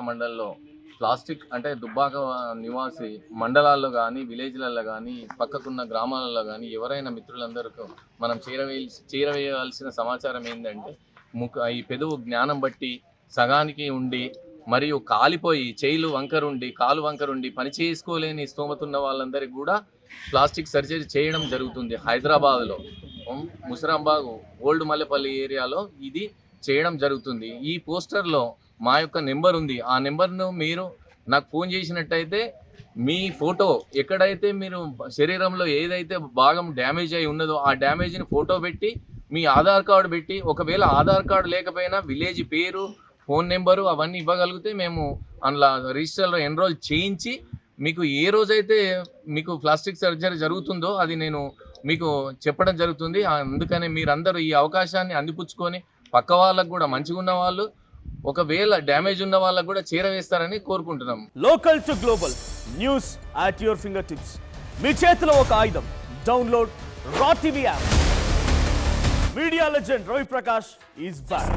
మండలంలో ప్లాస్టిక్ అంటే దుబ్బాక నివాసి మండలాల్లో కానీ విలేజ్లలో కానీ పక్కకున్న గ్రామాలలో కానీ ఎవరైనా మిత్రులందరికీ మనం చేరవేయాల్సిన సమాచారం ఏంటంటే ఈ పెదవు జ్ఞానం బట్టి సగానికి ఉండి మరియు కాలిపోయి చేయిలు వంకరుండి కాలు వంకరుండి పని చేసుకోలేని స్తోమతున్న వాళ్ళందరికీ కూడా ప్లాస్టిక్ సర్జరీ చేయడం జరుగుతుంది. హైదరాబాద్లో ముసరాంబాగ్ ఓల్డ్ మల్లెపల్లి ఏరియాలో ఇది చేయడం జరుగుతుంది. ఈ పోస్టర్లో మా యొక్క నెంబర్ ఉంది. ఆ నెంబర్ను మీరు నాకు ఫోన్ చేసినట్టయితే మీ ఫోటో ఎక్కడైతే మీరు శరీరంలో ఏదైతే భాగం డ్యామేజ్ అయి ఉన్నదో ఆ డ్యామేజ్ని ఫోటో పెట్టి మీ ఆధార్ కార్డు పెట్టి, ఒకవేళ ఆధార్ కార్డు లేకపోయినా విలేజ్ పేరు ఫోన్ నెంబరు అవన్నీ ఇవ్వగలిగితే మేము అందులో రిజిస్టర్లో ఎన్రోల్ చేయించి మీకు ఏ రోజైతే మీకు ప్లాస్టిక్ సర్జరీ జరుగుతుందో అది నేను మీకు చెప్పడం జరుగుతుంది. అందుకని మీరందరూ ఈ అవకాశాన్ని అందిపుచ్చుకొని పక్క వాళ్ళకు కూడా మంచిగా ఉన్న వాళ్ళు ఒకవేళ డ్యామేజ్ ఉన్న వాళ్ళకు కూడా చేరవేస్తారని కోరుకుంటున్నాం. Local to global news at your finger tips. మీ చేతిలో ఒక ఆయుధం. డౌన్లోడ్ రా TV app. Media legend Ravi Prakash is back.